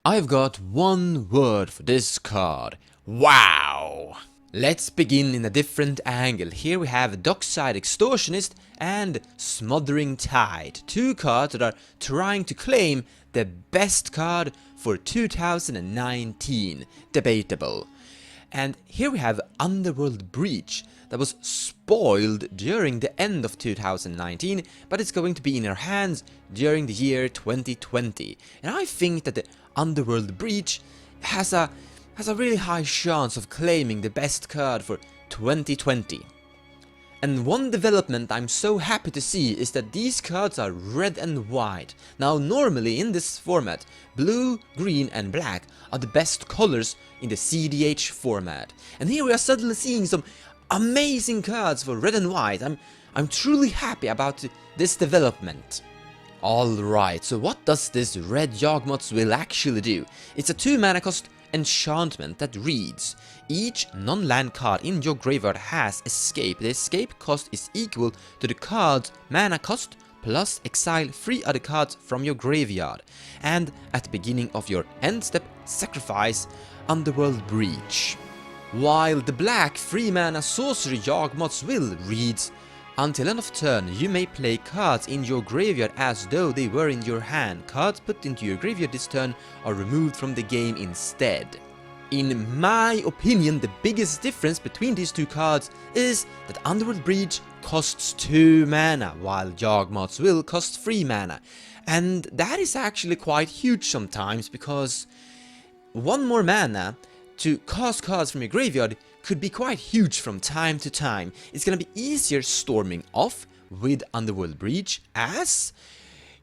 I've got one word for this card. Wow! Let's begin in a different angle. Here we have Dockside Extortionist and Smothering Tide. Two cards that are trying to claim the best card for 2019. Debatable. And here we have Underworld Breach that was spoiled during the end of 2019, but it's going to be in our hands during the year 2020. And I think that the Underworld Breach has a really high chance of claiming the best card for 2020. And one development I'm so happy to see is that these cards are red and white. Now normally in this format, blue, green and black are the best colors in the cEDh format. And here we are suddenly seeing some amazing cards for red and white. I'm truly happy about this development. Alright, so what does this red yawgmoth will actually do? It's a 2 mana cost enchantment that reads: each non-land card in your graveyard has escape. The escape cost is equal to the card's mana cost plus exile 3 other cards from your graveyard. And at the beginning of your end step, sacrifice Underworld Breach. While the black 3 mana sorcery yawgmoth's will reads: until end of turn, you may play cards in your graveyard as though they were in your hand. Cards put into your graveyard this turn are removed from the game instead. In my opinion, the biggest difference between these two cards is that Underworld Breach costs 2 mana, while Yawgmoth's Will costs 3 mana. And that is actually quite huge sometimes, because 1 more mana to cast cards from your graveyard could be quite huge from time to time. It's gonna be easier storming off with Underworld Breach, as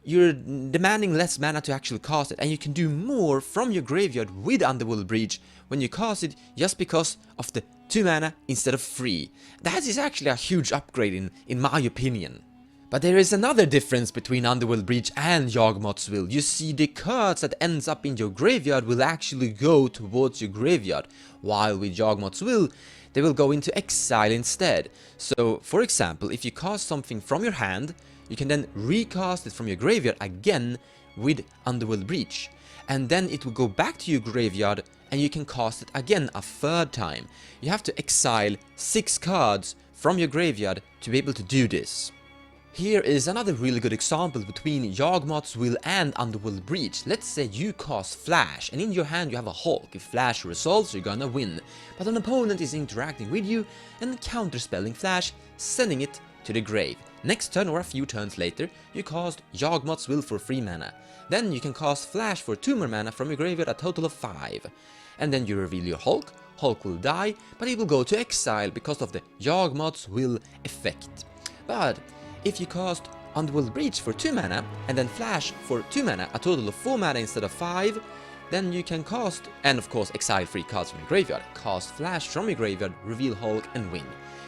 you're demanding less mana to actually cast it, and you can do more from your graveyard with Underworld Breach when you cast it, just because of the 2 mana instead of 3. That is actually a huge upgrade in my opinion. But there is another difference between Underworld Breach and Yawgmoth's Will. You see, the cards that ends up in your graveyard will actually go towards your graveyard, while with Yawgmoth's Will, they will go into exile instead. So, for example, if you cast something from your hand, you can then recast it from your graveyard again with Underworld Breach. And then it will go back to your graveyard and you can cast it again a 3rd time. You have to exile 6 cards from your graveyard to be able to do this. Here is another really good example between Yawgmoth's Will and Underworld Breach. Let's say you cast Flash, and in your hand you have a Hulk. If Flash resolves, you're gonna win. But an opponent is interacting with you and counterspelling Flash, sending it to the grave. Next turn or a few turns later, you cast Yawgmoth's Will for 3 mana. Then you can cast Flash for 2 more mana from your graveyard, a total of 5. And then you reveal your Hulk. Hulk will die, but he will go to exile because of the Yawgmoth's Will effect. But if you cast Underworld Breach for 2 mana, and then Flash for 2 mana, a total of 4 mana instead of 5, then you can cast, and of course exile 3 cards from your graveyard, cast Flash from your graveyard, reveal Hulk and win.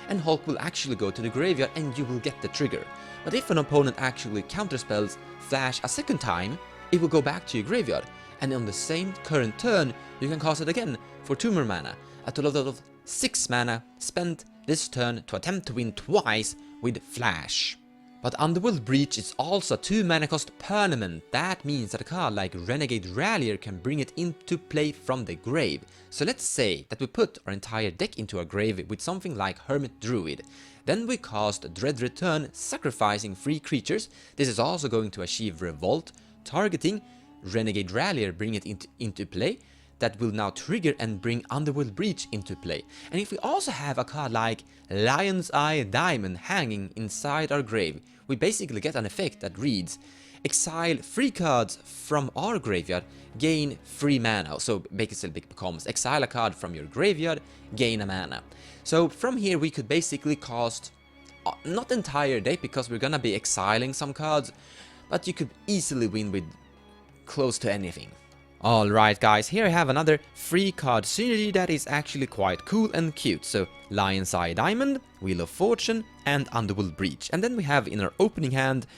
And Hulk will actually go to the graveyard and you will get the trigger. But if an opponent actually counterspells Flash a 2nd time, it will go back to your graveyard, and on the same current turn, you can cast it again for 2 more mana, a total of 6 mana spent this turn to attempt to win twice with Flash. But Underworld Breach is also a 2 mana cost permanent. That means that a card like Renegade Rallier can bring it into play from the grave. So let's say that we put our entire deck into our grave with something like Hermit Druid. Then we cast Dread Return, sacrificing 3 creatures. This is also going to achieve Revolt, targeting Renegade Rallier, bring it into play. That will now trigger and bring Underworld Breach into play. And if we also have a card like Lion's Eye Diamond hanging inside our grave, we basically get an effect that reads: exile 3 cards from our graveyard, gain 3 mana. So basically it becomes exile a card from your graveyard, gain a mana. So from here we could basically cast, not the entire deck because we're gonna be exiling some cards, but you could easily win with close to anything. Alright guys, here I have another 3 card synergy that is actually quite cool and cute. So Lion's Eye Diamond, Wheel of Fortune and Underworld Breach. And then we have in our opening hand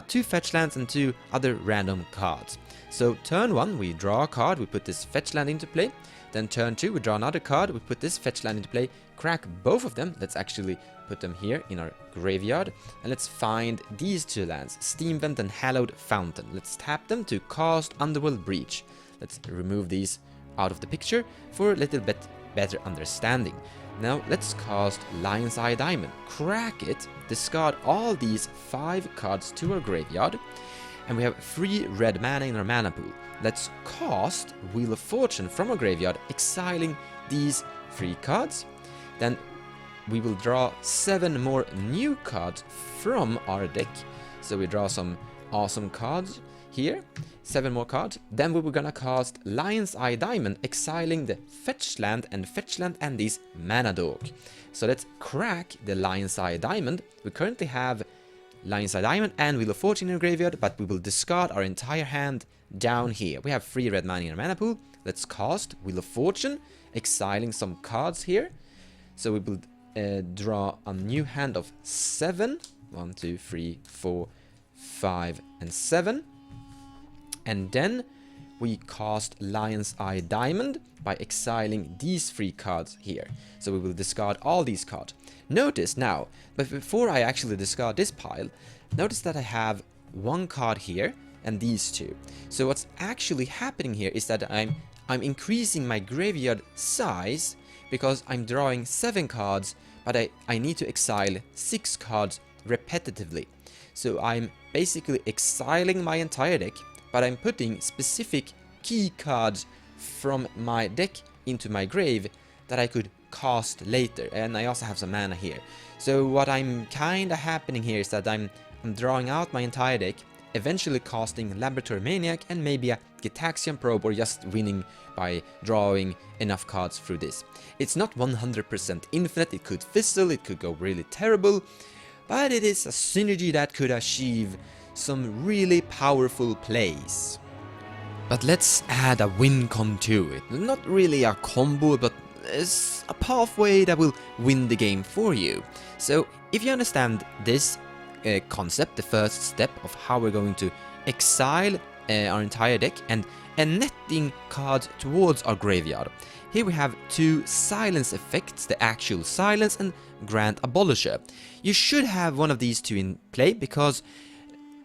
2 fetch lands and 2 other random cards. So turn 1 we draw a card, we put this fetch land into play. Then turn 2 we draw another card, we put this fetch land into play, crack both of them. Let's actually put them here in our graveyard. And let's find these 2 lands, Steam Vent and Hallowed Fountain. Let's tap them to cast Underworld Breach. Let's remove these out of the picture for a little bit better understanding. Now let's cast Lion's Eye Diamond. Crack it, discard all these 5 cards to our graveyard, and we have 3 red mana in our mana pool. Let's cast Wheel of Fortune from our graveyard, exiling these 3 cards. Then we will draw 7 more new cards from our deck. So we draw some awesome cards here, 7 more cards. Then we were gonna cast Lion's Eye Diamond, exiling the fetch land and this mana dog. So let's crack the Lion's Eye Diamond. We currently have Lion's Eye Diamond and Wheel of Fortune in our graveyard, but we will discard our entire hand down here. We have 3 red mana in our mana pool. Let's cast Wheel of Fortune, exiling some cards here. So we will draw a new hand of 7. 1, 2, 3, 4, 5, and 7. And then we cast Lion's Eye Diamond by exiling these 3 cards here. So we will discard all these cards. Notice now, but before I actually discard this pile, notice that I have 1 card here and these 2. So what's actually happening here is that I'm increasing my graveyard size because I'm drawing 7 cards, but I need to exile 6 cards repetitively. So I'm basically exiling my entire deck, but I'm putting specific key cards from my deck into my grave that I could cast later, and I also have some mana here. So what I'm kinda happening here is that I'm drawing out my entire deck, eventually casting Laboratory Maniac and maybe a Gitaxian Probe, or just winning by drawing enough cards through this. It's not 100% infinite, it could fizzle, it could go really terrible, but it is a synergy that could achieve some really powerful plays. But let's add a win con to it. Not really a combo, but it's a pathway that will win the game for you. So if you understand this concept, the first step of how we're going to exile our entire deck and netting cards towards our graveyard. Here we have 2 silence effects, the actual silence and Grand Abolisher. You should have one of these 2 in play because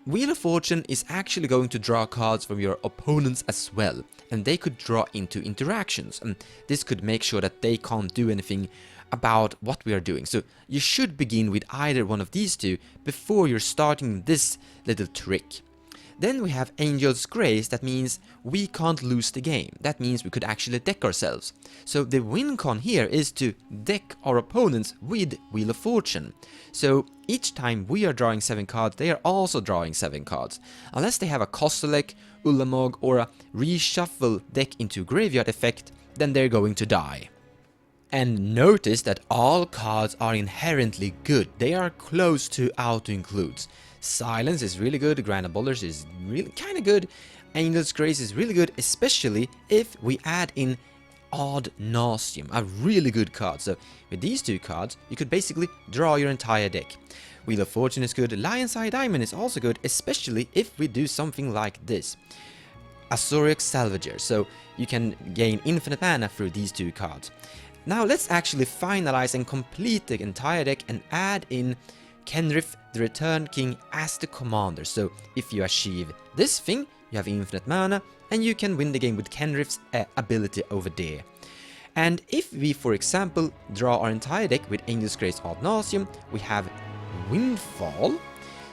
Wheel of Fortune is actually going to draw cards from your opponents as well, and they could draw into interactions, and this could make sure that they can't do anything about what we are doing. So you should begin with either one of these 2 before you're starting this little trick. Then we have Angel's Grace. That means we can't lose the game. That means we could actually deck ourselves. So the win con here is to deck our opponents with Wheel of Fortune. So each time we are drawing 7 cards, they are also drawing 7 cards. Unless they have a Kozilek, Ulamog, or a reshuffle deck into graveyard effect, then they're going to die. And notice that all cards are inherently good. They are close to auto-includes. Silence is really good, Grand Abolisher is really kinda good, Angel's Grace is really good, especially if we add in awsome, a really good card. So with these 2 cards, you could basically draw your entire deck. Wheel of Fortune is good, Lion's Eye Diamond is also good, especially if we do something like this. Azorius Salvager, so you can gain infinite mana through these 2 cards. Now let's actually finalize and complete the entire deck and add in Kenrith, the Return King, as the commander. So if you achieve this thing, you have infinite mana, and you can win the game with Kenrith's ability over there. And if we, for example, draw our entire deck with Angel's Grace ad nauseam, we have Windfall,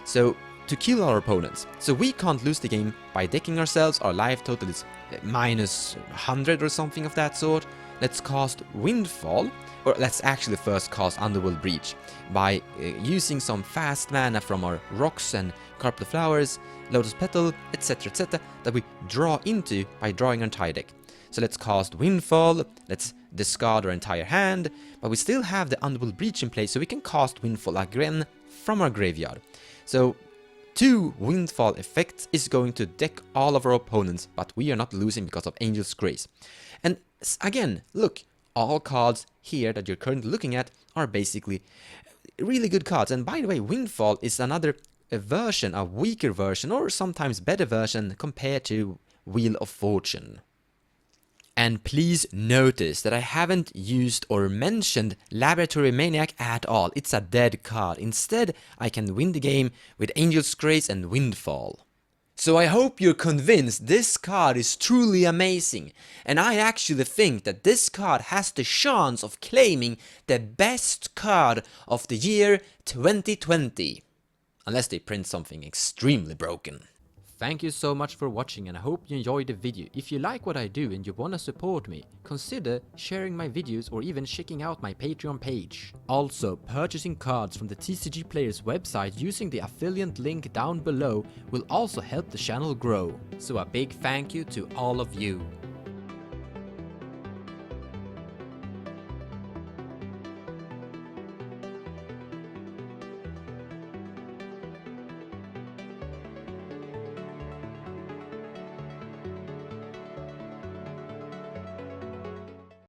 so to kill our opponents. So we can't lose the game by decking ourselves, our life total is minus 100 or something of that sort. Let's cast Windfall, or let's actually first cast Underworld Breach by using some fast mana from our rocks and Carpet of Flowers, Lotus Petal, etc, that we draw into by drawing our entire deck. So let's cast Windfall, let's discard our entire hand, but we still have the Underworld Breach in place, so we can cast Windfall again from our graveyard. So 2 Windfall effects is going to deck all of our opponents, but we are not losing because of Angel's Grace. And again, look, all cards here that you're currently looking at are basically really good cards. And by the way, Windfall is another version, a weaker version, or sometimes better version compared to Wheel of Fortune. And please notice that I haven't used or mentioned Laboratory Maniac at all. It's a dead card. Instead, I can win the game with Angel's Grace and Windfall. So I hope you're convinced this card is truly amazing, and I actually think that this card has the chance of claiming the best card of the year 2020. Unless they print something extremely broken. Thank you so much for watching, and I hope you enjoyed the video. If you like what I do and you wanna support me, consider sharing my videos or even checking out my Patreon page. Also, purchasing cards from the TCG Players website using the affiliate link down below will also help the channel grow. So a big thank you to all of you.